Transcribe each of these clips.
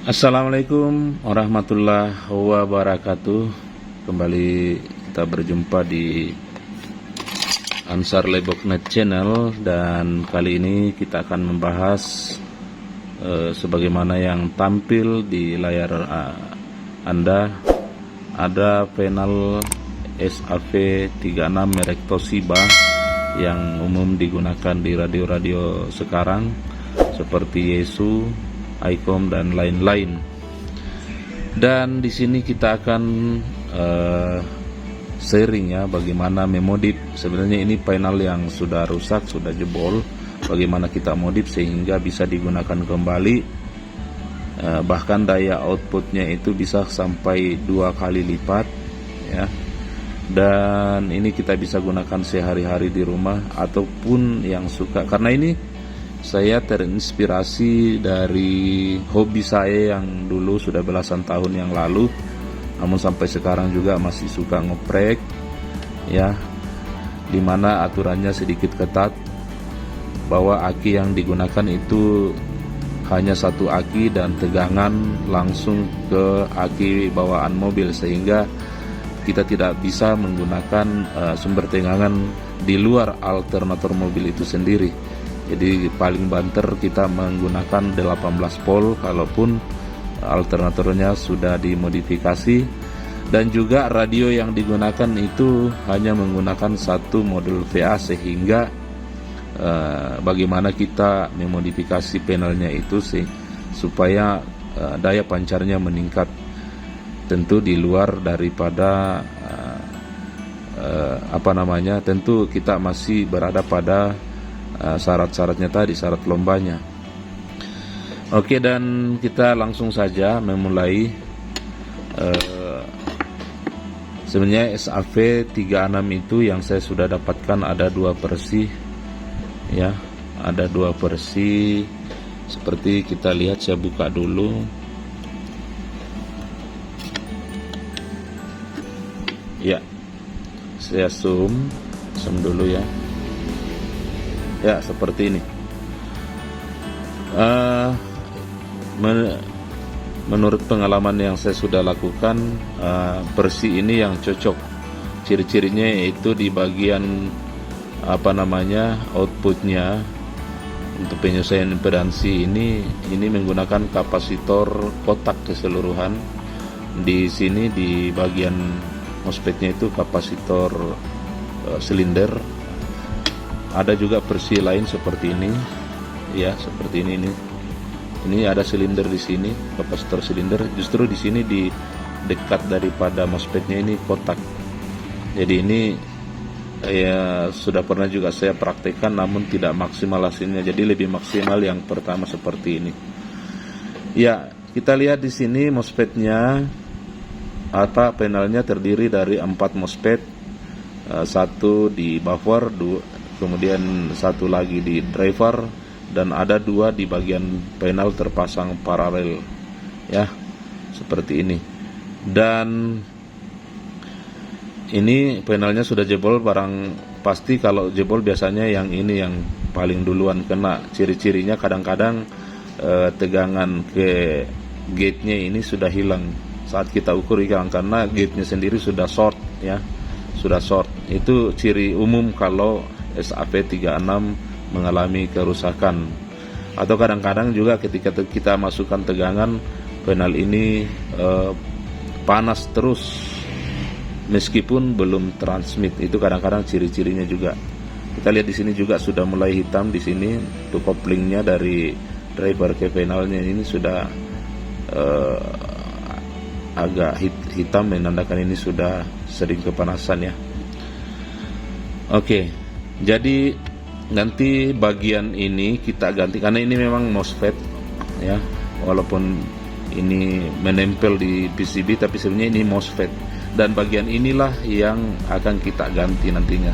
Assalamualaikum warahmatullahi wabarakatuh. Kembali kita berjumpa di Ansar Leboknet Channel, dan kali ini kita akan membahas sebagaimana yang tampil di layar Anda. Ada panel SAV36 merek Toshiba yang umum digunakan di radio-radio sekarang seperti Yaesu, ICOM dan lain-lain. Dan di sini kita akan sharing ya bagaimana memodif. Sebenarnya ini panel yang sudah rusak, sudah jebol. Bagaimana kita modif sehingga bisa digunakan kembali. Bahkan daya outputnya itu bisa sampai 2 kali lipat ya. Dan ini kita bisa gunakan sehari-hari di rumah ataupun yang suka, karena ini saya terinspirasi dari hobi saya yang dulu sudah belasan tahun yang lalu, namun sampai sekarang juga masih suka ngoprek ya, dimana aturannya sedikit ketat bahwa aki yang digunakan itu hanya satu aki dan tegangan langsung ke aki bawaan mobil, sehingga kita tidak bisa menggunakan sumber tegangan di luar alternator mobil itu sendiri. Jadi paling banter kita menggunakan 18 volt kalaupun alternatornya sudah dimodifikasi. Dan juga radio yang digunakan itu hanya menggunakan satu modul VA, sehingga bagaimana kita memodifikasi panelnya itu sih supaya daya pancarnya meningkat, tentu di luar daripada tentu kita masih berada pada syarat-syaratnya tadi, syarat lombanya. Oke, dan kita langsung saja memulai. Sebenarnya SAV36 itu yang saya sudah dapatkan ada 2 versi ya, ada 2 versi seperti kita lihat. Saya buka dulu ya, saya zoom dulu ya. Ya, seperti ini. Menurut pengalaman yang saya sudah lakukan, versi ini yang cocok. Ciri-cirinya yaitu di bagian outputnya untuk penyesuaian impedansi ini menggunakan kapasitor kotak keseluruhan. Di sini di bagian MOSFET-nya itu kapasitor silinder. Ada juga versi lain seperti ini ya, seperti ini. Ini ada silinder di sini, kapasitor silinder. Justru di sini di dekat daripada MOSFET-nya ini kotak. Jadi ini ya sudah pernah juga saya praktekkan, namun tidak maksimal hasilnya. Jadi lebih maksimal yang pertama seperti ini. Ya, kita lihat di sini MOSFET-nya panelnya terdiri dari 4 MOSFET, 1 di buffer, kemudian 1 lagi di driver, dan ada 2 di bagian panel terpasang paralel ya, seperti ini. Dan ini panelnya sudah jebol, barang pasti kalau jebol biasanya yang ini yang paling duluan kena. Ciri-cirinya kadang-kadang tegangan ke gate-nya ini sudah hilang saat kita ukur ikan, karena gate-nya sendiri sudah short ya, sudah short. Itu ciri umum kalau SAV36 mengalami kerusakan. Atau kadang-kadang juga ketika kita masukkan tegangan, panel ini panas terus meskipun belum transmit. Itu kadang-kadang ciri-cirinya juga. Kita lihat di sini juga sudah mulai hitam di sini. Untuk couplingnya dari driver ke panelnya ini sudah agak hitam, menandakan ini sudah sering kepanasan ya. Oke, jadi nanti bagian ini kita ganti, karena ini memang MOSFET ya, walaupun ini menempel di PCB tapi sebenarnya ini MOSFET, dan bagian inilah yang akan kita ganti nantinya.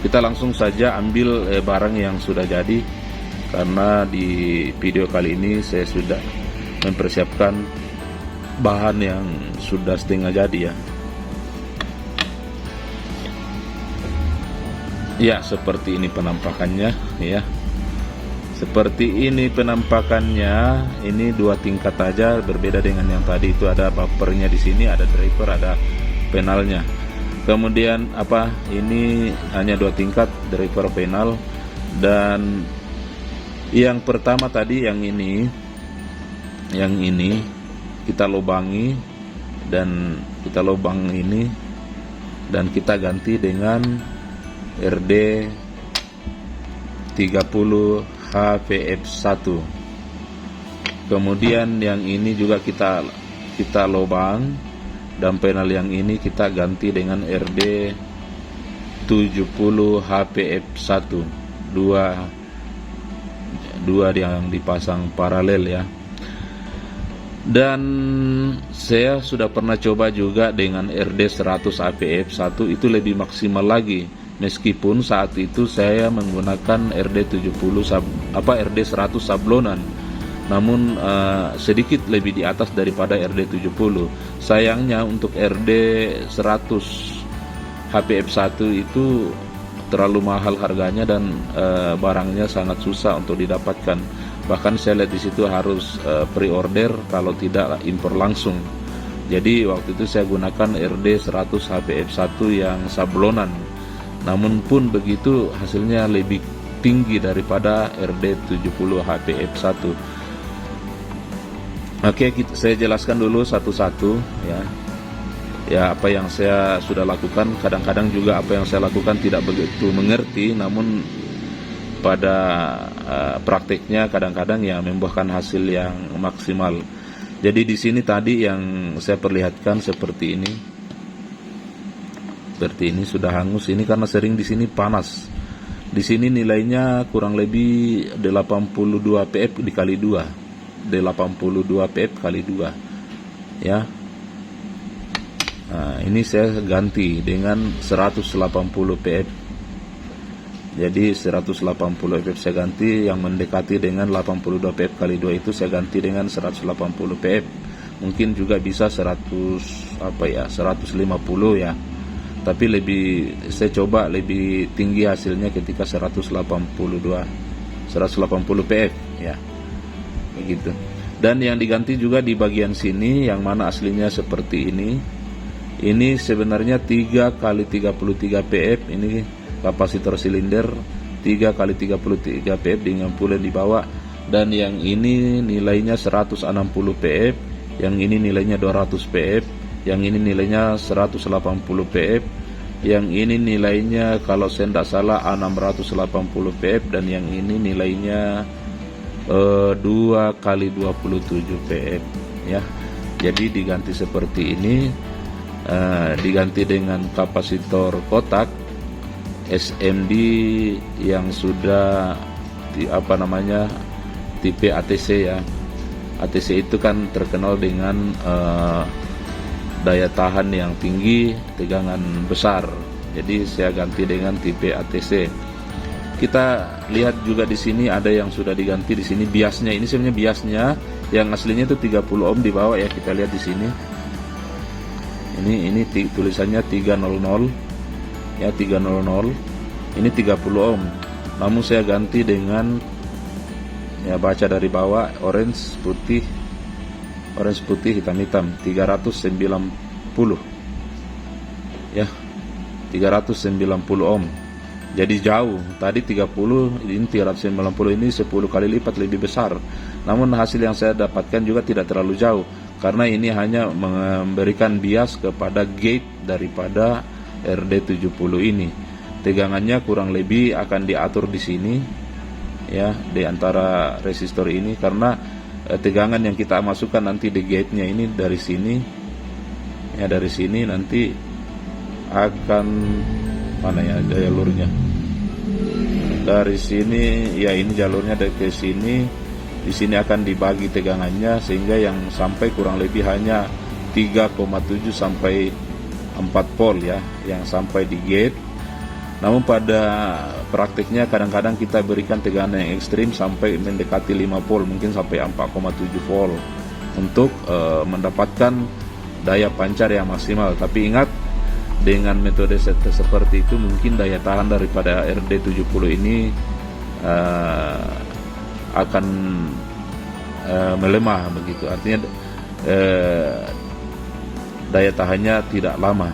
Kita langsung saja ambil barang yang sudah jadi, karena di video kali ini saya sudah mempersiapkan bahan yang sudah setengah jadi ya. Ya, seperti ini penampakannya ya. Seperti ini penampakannya. Ini 2 tingkat aja, berbeda dengan yang tadi. Itu ada bumpernya di sini, ada driver, ada penalnya. Kemudian ini hanya 2 tingkat, driver, penal. Dan yang pertama tadi yang ini kita lubangi, dan kita lubang ini dan kita ganti dengan RD 30 HPF1. Kemudian yang ini juga kita lubang, dan panel yang ini kita ganti dengan RD 70 HPF1. Dua yang dipasang paralel ya. Dan saya sudah pernah coba juga dengan RD 100 HPF1, itu lebih maksimal lagi. Meskipun saat itu saya menggunakan RD 100 sablonan, namun sedikit lebih di atas daripada RD 70. Sayangnya untuk RD 100 HPF1 itu terlalu mahal harganya, dan barangnya sangat susah untuk didapatkan. Bahkan saya lihat di situ harus pre-order, kalau tidak impor langsung. Jadi waktu itu saya gunakan RD 100 HPF1 yang sablonan. Namun pun begitu hasilnya lebih tinggi daripada RD 70 HPF1. Oke, saya jelaskan dulu satu-satu ya. Ya, apa yang saya sudah lakukan. Kadang-kadang juga apa yang saya lakukan tidak begitu mengerti, namun pada prakteknya kadang-kadang ya membuahkan hasil yang maksimal. Jadi di sini tadi yang saya perlihatkan seperti ini. Seperti ini sudah hangus. Ini karena sering di sini panas. Di sini nilainya kurang lebih 82 PF dikali 2. 82 PF kali 2. Ya. Nah, ini saya ganti dengan 180 PF. Jadi 180 PF saya ganti, yang mendekati dengan 82 PF kali 2 itu saya ganti dengan 180 PF. Mungkin juga bisa 150 ya. Tapi saya coba lebih tinggi hasilnya ketika 180 PF ya. Begitu. Dan yang diganti juga di bagian sini, yang mana aslinya seperti ini. Ini sebenarnya 3 kali 33 PF, ini kapasitor silinder 3 kali 33 PF dengan pulen di bawah. Dan yang ini nilainya 160 PF, yang ini nilainya 200 PF, yang ini nilainya 180 PF, yang ini nilainya kalau saya tidak salah 680 PF, dan yang ini nilainya 2 kali 27 PF ya. Jadi diganti seperti ini, diganti dengan kapasitor kotak SMD yang sudah tipe ATC ya. ATC itu kan terkenal dengan daya tahan yang tinggi, tegangan besar. Jadi saya ganti dengan tipe ATC. Kita lihat juga di sini ada yang sudah diganti di sini biasnya. Ini sebenarnya biasnya yang aslinya itu 30 ohm di bawah ya. Kita lihat di sini. Ini tulisannya 300 ya, 300. Ini 30 ohm. Namun saya ganti dengan ya, baca dari bawah, orange putih hitam 390 ya, 390 ohm. Jadi jauh, tadi 30, ini 390, ini 10 kali lipat lebih besar. Namun hasil yang saya dapatkan juga tidak terlalu jauh, karena ini hanya memberikan bias kepada gate daripada RD70 ini. Tegangannya kurang lebih akan diatur di sini ya, di antara resistor ini, karena tegangan yang kita masukkan nanti di gate-nya ini dari sini ya, dari sini nanti akan mana ya jalurnya, dari sini ya, ini jalurnya dari ke sini. Di sini akan dibagi tegangannya sehingga yang sampai kurang lebih hanya 3,7 sampai 4 volt ya, yang sampai di gate. Namun pada praktiknya kadang-kadang kita berikan tegangan yang ekstrim sampai mendekati 5 volt, mungkin sampai 4,7 volt untuk mendapatkan daya pancar yang maksimal. Tapi ingat, dengan metode seperti itu mungkin daya tahan daripada RD70 ini akan melemah begitu. Artinya daya tahannya tidak lama,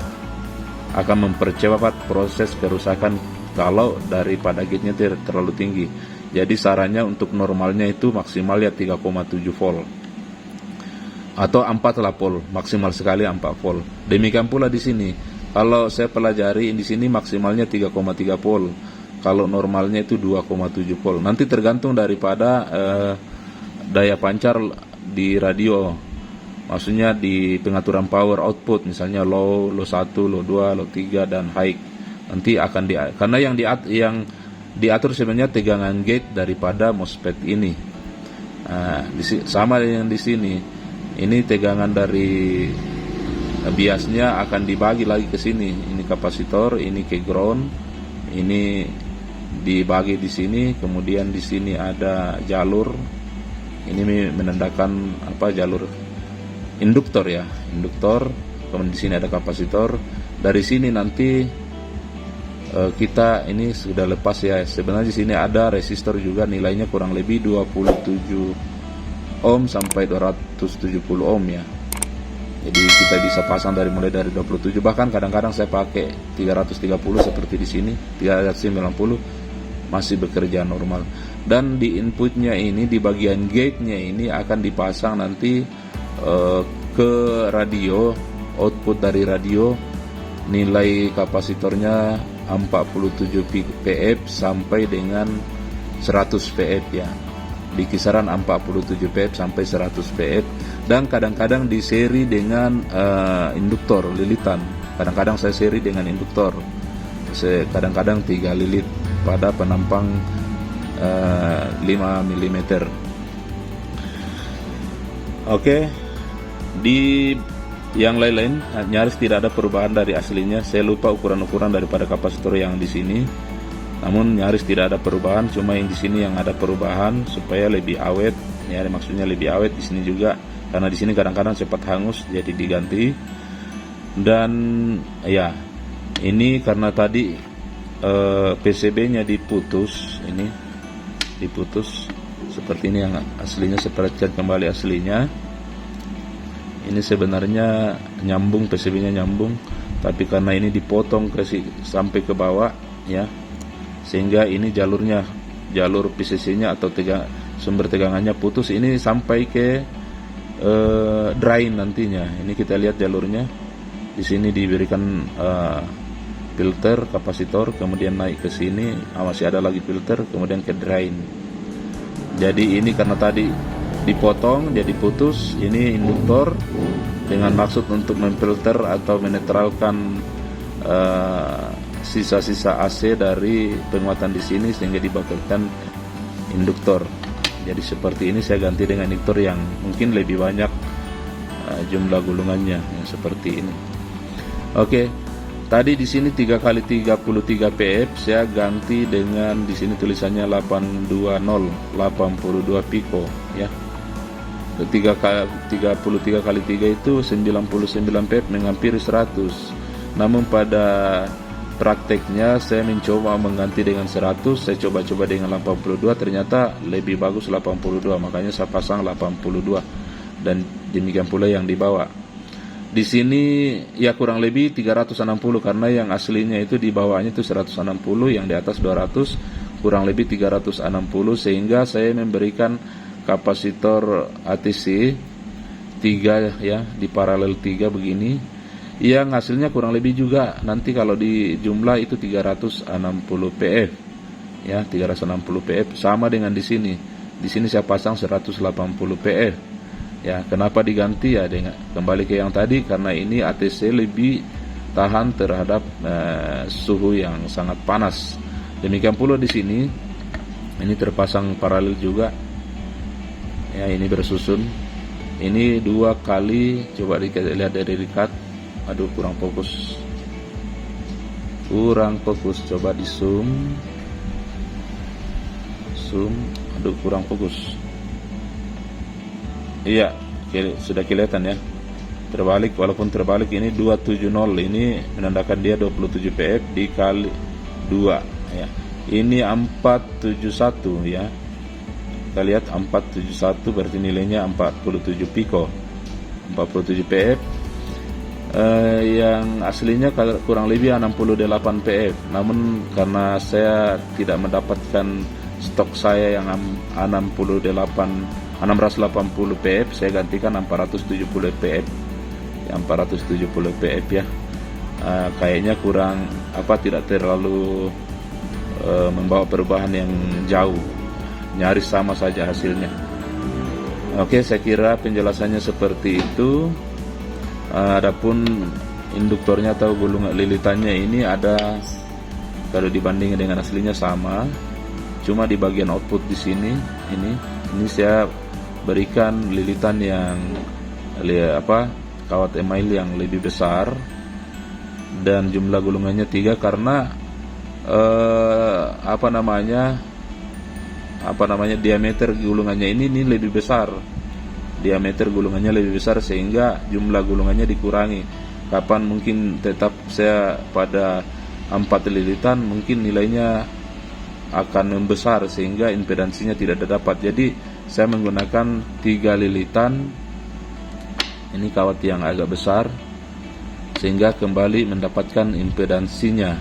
akan mempercepat proses kerusakan kalau daripada gate-nya terlalu tinggi. Jadi sarannya untuk normalnya itu maksimal ya 3,7 volt atau 4 lah volt, maksimal sekali 4 volt. Demikian pula di sini. Kalau saya pelajari di sini maksimalnya 3,3 volt. Kalau normalnya itu 2,7 volt. Nanti tergantung daripada daya pancar di radio. Maksudnya di pengaturan power output, misalnya low 1, low 2, low 3 dan high. Nanti akan karena yang diatur sebenarnya tegangan gate daripada MOSFET ini. Sama dengan di sini. Ini tegangan dari biasnya akan dibagi lagi ke sini. Ini kapasitor, ini ke ground, ini dibagi di sini. Kemudian di sini ada jalur. Ini menandakan jalur induktor ya, induktor. Kemudian di sini ada kapasitor. Dari sini nanti kita ini sudah lepas ya. Sebenarnya di sini ada resistor juga, nilainya kurang lebih 27 ohm sampai 270 ohm ya. Jadi kita bisa pasang mulai dari 27, bahkan kadang-kadang saya pakai 330 seperti di sini, 390 masih bekerja normal. Dan di inputnya ini, di bagian gate-nya ini akan dipasang nanti ke radio, output dari radio, nilai kapasitornya 47 pF sampai dengan 100 pF ya, di kisaran 47 pF sampai 100 pF. Dan kadang-kadang di seri dengan induktor lilitan. Kadang-kadang saya seri dengan induktor, kadang-kadang 3 lilit pada penampang 5 mm. Oke. Di yang lain-lain nyaris tidak ada perubahan dari aslinya. Saya lupa ukuran-ukuran daripada kapasitor yang di sini, namun nyaris tidak ada perubahan. Cuma yang di sini yang ada perubahan supaya lebih awet ya, maksudnya lebih awet di sini juga, karena di sini kadang-kadang cepat hangus jadi diganti. Dan ya, ini karena tadi PCB-nya diputus, ini diputus seperti ini. Yang aslinya seperti kembali aslinya. Ini sebenarnya nyambung, PCB-nya nyambung, tapi karena ini dipotong sampai ke bawah ya, sehingga ini jalur PCC-nya atau sumber tegangannya putus. Ini sampai ke drain nantinya. Ini kita lihat jalurnya. Di sini diberikan filter kapasitor, kemudian naik ke sini, masih ada lagi filter, kemudian ke drain. Jadi ini karena tadi dipotong jadi putus. Ini induktor dengan maksud untuk memfilter atau menetralkan sisa-sisa AC dari penguatan di sini, sehingga dibagikan induktor. Jadi seperti ini saya ganti dengan induktor yang mungkin lebih banyak jumlah gulungannya, yang seperti ini. Oke, tadi di sini 3 kali 33 pF saya ganti dengan di sini tulisannya 820, 82 pico ya. 33 kali 3 itu 99 pF menghampiri 100. Namun pada prakteknya saya mencoba mengganti dengan 100, saya coba-coba dengan 82, ternyata lebih bagus 82, makanya saya pasang 82. Dan demikian pula yang dibawa. Di sini ya kurang lebih 360, karena yang aslinya itu di bawahnya itu 160, yang di atas 200, kurang lebih 360, sehingga saya memberikan kapasitor ATC 3 ya, di paralel 3 begini, yang hasilnya kurang lebih juga nanti kalau di jumlah itu 360 pF ya, 360 pF, sama dengan di sini. Di sini saya pasang 180 pF ya. Kenapa diganti ya, kembali ke yang tadi, karena ini ATC lebih tahan terhadap suhu yang sangat panas. Demikian pula di sini, ini terpasang paralel juga ya, ini bersusun. Ini 2 kali, coba lihat dari dekat. Aduh, kurang fokus, coba di zoom. Aduh, kurang fokus. Iya, sudah kelihatan ya, terbalik. Walaupun terbalik, ini 270, ini menandakan dia 27 pF dikali 2 ya. Ini 471 ya, kita lihat 471 berarti nilainya 47 piko, 47 pf. Yang aslinya kurang lebih 68 pf, namun karena saya tidak mendapatkan stok saya yang 680 pf, saya gantikan 470 pf. Yang 470 pf ya. Kayaknya kurang tidak terlalu membawa perubahan yang jauh, nyaris sama saja hasilnya. Oke, saya kira penjelasannya seperti itu. Adapun induktornya atau gulung lilitannya ini ada, kalau dibandingkan dengan aslinya sama, cuma di bagian output di sini ini saya berikan lilitan yang kawat email yang lebih besar dan jumlah gulungannya 3 karena diameter gulungannya ini lebih besar. Diameter gulungannya lebih besar sehingga jumlah gulungannya dikurangi. Kapan mungkin tetap saya pada 4 lilitan, mungkin nilainya akan membesar sehingga impedansinya tidak dapat. Jadi saya menggunakan 3 lilitan. Ini kawat yang agak besar sehingga kembali mendapatkan impedansinya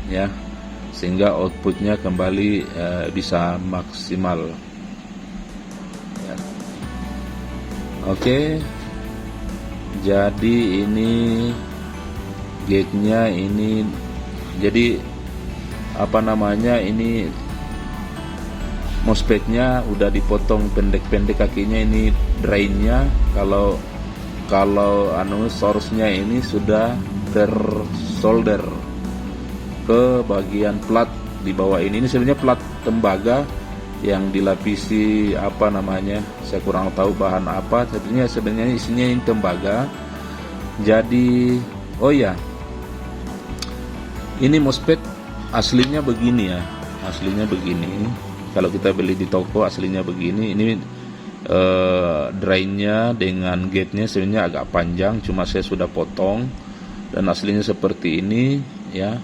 ya, sehingga outputnya kembali bisa maksimal. Oke, jadi ini gate-nya ini, jadi ini MOSFET-nya udah dipotong pendek-pendek kakinya, ini drain-nya. Kalau source-nya ini sudah tersolder ke bagian plat di bawah ini. Ini sebenarnya plat tembaga yang dilapisi saya kurang tahu bahan apa, sebenarnya isinya ini tembaga. Jadi ini MOSFET aslinya begini ya, kalau kita beli di toko aslinya begini. Ini drainnya dengan gate-nya sebenarnya agak panjang, cuma saya sudah potong dan aslinya seperti ini ya,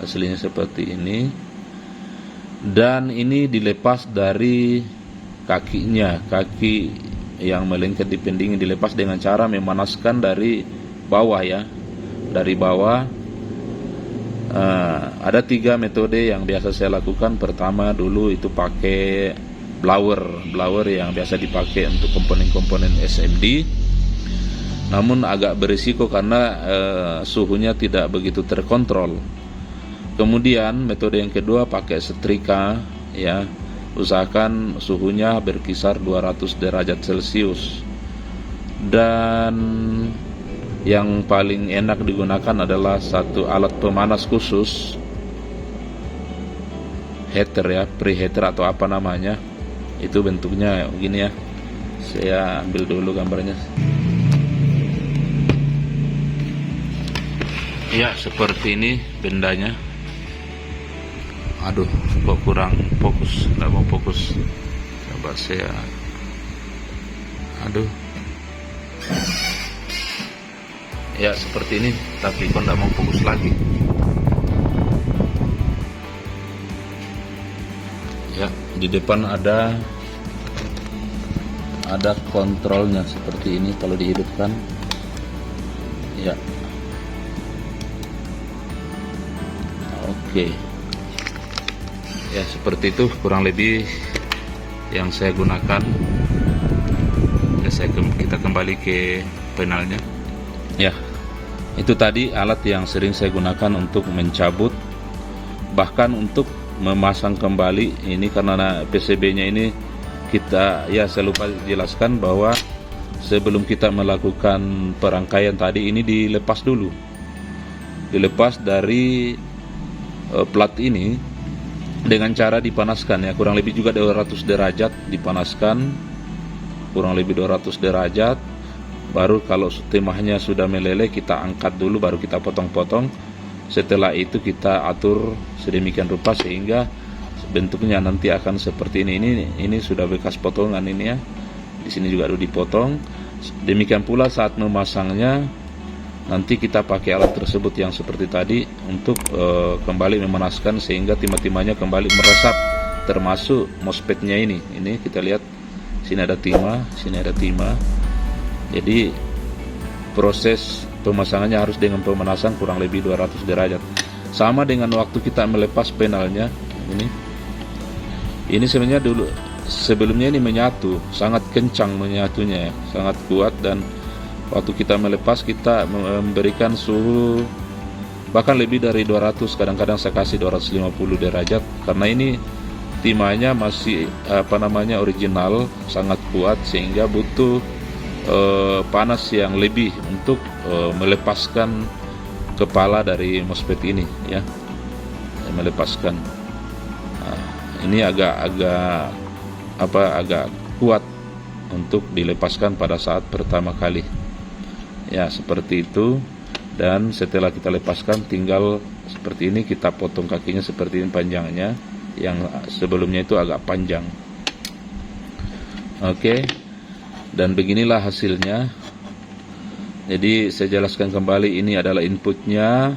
aslinya seperti ini. Dan ini dilepas dari kakinya, kaki yang melengket di pendingin dilepas dengan cara memanaskan dari bawah ya, dari bawah. Ada 3 metode yang biasa saya lakukan. Pertama dulu itu pakai blower yang biasa dipakai untuk komponen-komponen SMD, namun agak berisiko karena suhunya tidak begitu terkontrol. Kemudian metode yang kedua pakai setrika ya, usahakan suhunya berkisar 200 derajat Celcius. Dan yang paling enak digunakan adalah satu alat pemanas khusus, heater ya, preheater atau apa namanya. Itu bentuknya begini ya. Saya ambil dulu gambarnya. Ya, seperti ini bendanya. Aduh, kok kurang fokus, nggak mau fokus. Coba saya, ya seperti ini, tapi kok nggak mau fokus lagi. Ya, di depan ada kontrolnya seperti ini kalau dihidupkan. Ya, oke. Ya seperti itu kurang lebih yang saya gunakan. Ya, kita kembali ke panelnya. Ya, itu tadi alat yang sering saya gunakan untuk mencabut, bahkan untuk memasang kembali. Ini karena PCB-nya ini saya lupa jelaskan bahwa sebelum kita melakukan perangkaian tadi, ini dilepas dulu, dilepas dari plat ini dengan cara dipanaskan ya, kurang lebih juga 200 derajat dipanaskan, kurang lebih 200 derajat. Baru kalau timahnya sudah meleleh, kita angkat dulu, baru kita potong-potong. Setelah itu kita atur sedemikian rupa sehingga bentuknya nanti akan seperti ini. Ini sudah bekas potongan ini ya. Di sini juga udah dipotong. Demikian pula saat memasangnya, nanti kita pakai alat tersebut yang seperti tadi untuk kembali memanaskan sehingga timah-timahnya kembali meresap termasuk MOSFET-nya ini kita lihat sini ada timah. Jadi proses pemasangannya harus dengan pemanasan kurang lebih 200 derajat. Sama dengan waktu kita melepas panelnya ini sebenarnya dulu sebelumnya ini menyatu, sangat kencang menyatunya ya, sangat kuat, dan waktu kita melepas kita memberikan suhu bahkan lebih dari 200, kadang-kadang saya kasih 250 derajat karena ini timahnya masih original, sangat kuat sehingga butuh panas yang lebih untuk melepaskan kepala dari MOSFET ini ya, melepaskan. Ini agak kuat untuk dilepaskan pada saat pertama kali ya, seperti itu. Dan setelah kita lepaskan tinggal seperti ini, kita potong kakinya seperti ini panjangnya, yang sebelumnya itu agak panjang. Oke, dan beginilah hasilnya. Jadi saya jelaskan kembali, ini adalah inputnya,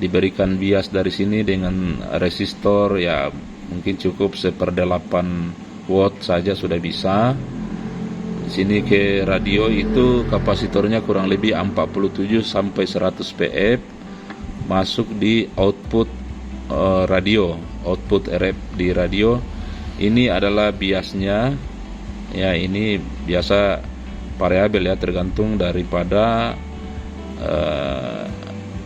diberikan bias dari sini dengan resistor ya, mungkin cukup 1/8 watt saja sudah bisa. Sini ke radio itu kapasitornya kurang lebih 47 sampai 100 pf, masuk di output radio, output RF di radio. Ini adalah biasnya ya, ini biasa variabel ya, tergantung daripada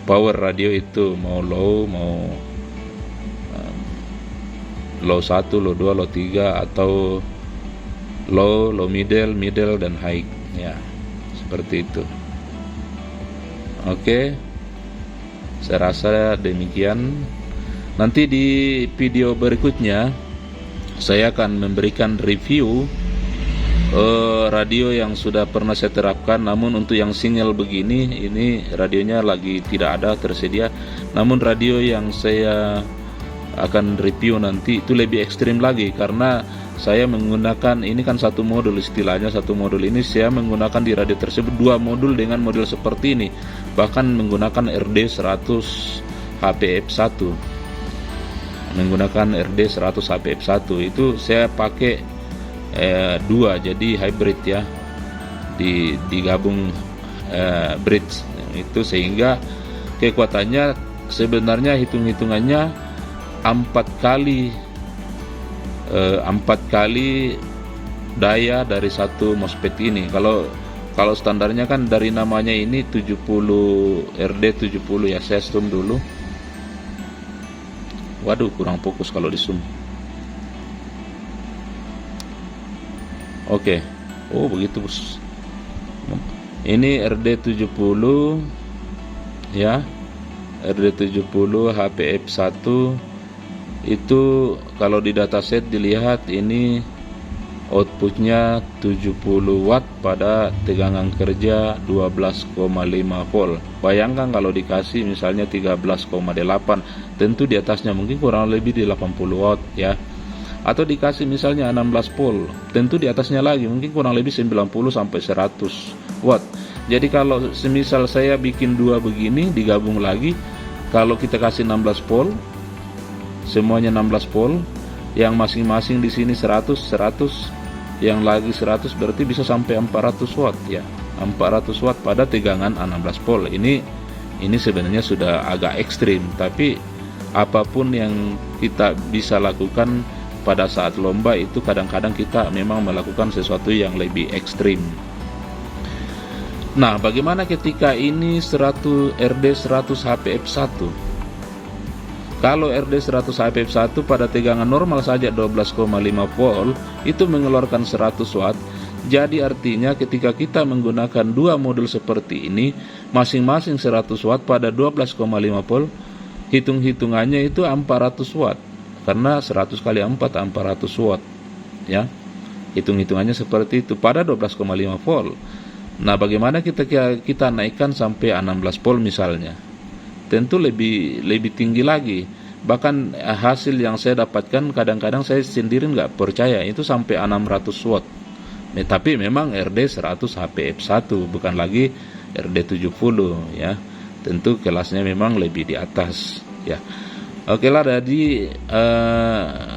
power radio itu, mau low, mau low 1, low 2, low 3, atau low, middle, dan high ya, seperti itu. Oke, saya rasa demikian. Nanti di video berikutnya saya akan memberikan review radio yang sudah pernah saya terapkan, namun untuk yang single begini, ini radionya lagi tidak ada tersedia. Namun radio yang saya akan review nanti itu lebih ekstrim lagi, karena saya menggunakan, ini kan satu modul istilahnya, satu modul ini saya menggunakan di radio tersebut 2 modul dengan model seperti ini, bahkan menggunakan RD100 HPF1, menggunakan RD100 HPF1 itu saya pakai 2, jadi hybrid ya, digabung bridge itu, sehingga kekuatannya sebenarnya hitungannya 4 kali daya dari satu MOSFET ini. Kalau standarnya kan dari namanya ini 70 RD70 ya, saya zoom dulu. Waduh, kurang fokus kalau di zoom. Oke. Oh begitu bos. Ini RD70 ya, RD70 HPF1 itu kalau di dataset dilihat ini outputnya 70 watt pada tegangan kerja 12,5 volt. Bayangkan kalau dikasih misalnya 13,8, tentu di atasnya mungkin kurang lebih di 80 watt ya. Atau dikasih misalnya 16 volt, tentu di atasnya lagi mungkin kurang lebih 90 sampai 100 watt. Jadi kalau semisal saya bikin 2 begini digabung lagi, kalau kita kasih 16 volt, semuanya 16 volt, yang masing-masing di sini 100, yang lagi 100, berarti bisa sampai 400 watt ya. 400 watt pada tegangan 16 volt. Ini sebenarnya sudah agak ekstrim, tapi apapun yang kita bisa lakukan pada saat lomba itu kadang-kadang kita memang melakukan sesuatu yang lebih ekstrim. Nah, bagaimana ketika ini RD100 HPF1? Kalau RD100 HPF1 pada tegangan normal saja 12,5 volt itu mengeluarkan 100 watt. Jadi artinya ketika kita menggunakan 2 modul seperti ini, masing-masing 100 watt pada 12,5 volt, hitung-hitungannya itu 400 watt. Karena 100 kali 4 400 watt ya. Hitung-hitungannya seperti itu pada 12,5 volt. Nah, bagaimana kita naikkan sampai 16 volt misalnya? Tentu lebih tinggi lagi. Bahkan hasil yang saya dapatkan kadang-kadang saya sendiri nggak percaya itu sampai 600 watt. Tapi memang RD100 HPF1, bukan lagi RD70 ya. Tentu kelasnya memang lebih di atas ya. Oke lah, jadi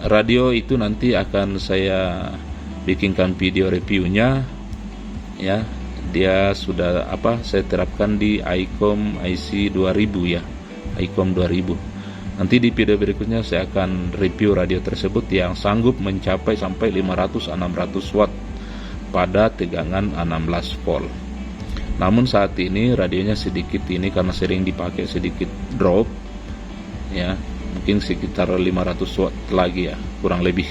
radio itu nanti akan saya bikinkan video reviewnya ya. Dia sudah saya terapkan di ICOM IC 2000 ya, ICOM 2000. Nanti di video berikutnya saya akan review radio tersebut yang sanggup mencapai sampai 500-600 watt pada tegangan 16 volt. Namun saat ini radionya sedikit ini karena sering dipakai sedikit drop ya, mungkin sekitar 500 watt lagi ya, kurang lebih.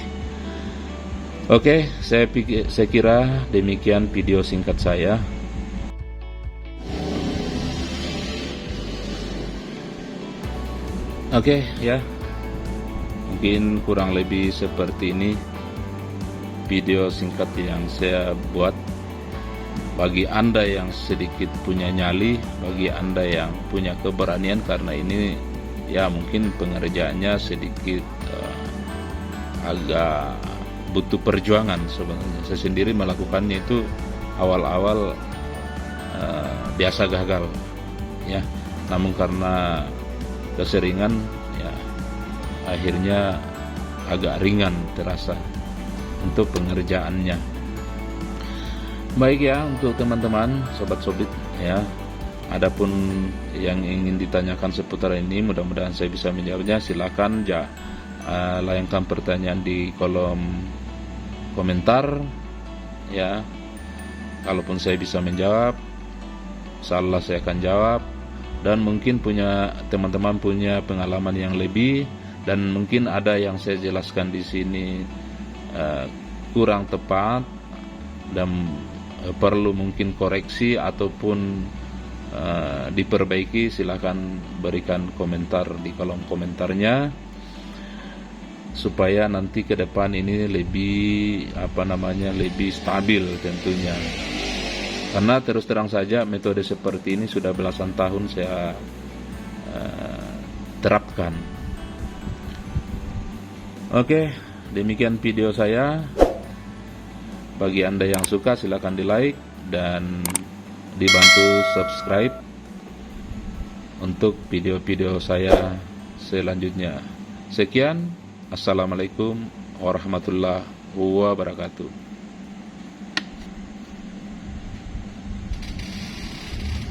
Oke, saya kira demikian video singkat saya. Oke ya, mungkin kurang lebih seperti ini video singkat yang saya buat. Bagi Anda yang sedikit punya nyali, bagi Anda yang punya keberanian, karena ini ya mungkin pengerjaannya sedikit agak butuh perjuangan sebenarnya. Saya sendiri melakukannya itu awal-awal biasa gagal ya, namun karena keseringan ya akhirnya agak ringan terasa untuk pengerjaannya. Baik ya, untuk teman-teman sobat-sobit ya, adapun yang ingin ditanyakan seputar ini, mudah-mudahan saya bisa menjawabnya. Silakan layangkan pertanyaan di kolom komentar ya. Kalaupun saya bisa menjawab, insyaallah saya akan jawab. Dan mungkin teman-teman punya pengalaman yang lebih, dan mungkin ada yang saya jelaskan di sini kurang tepat dan perlu mungkin koreksi ataupun diperbaiki. Silakan berikan komentar di kolom komentarnya, supaya nanti ke depan ini lebih lebih stabil tentunya. Karena terus terang saja metode seperti ini sudah belasan tahun saya terapkan. Oke, demikian video saya. Bagi Anda yang suka silakan di like dan dibantu subscribe untuk video-video saya selanjutnya. Sekian. Assalamualaikum warahmatullahi wabarakatuh.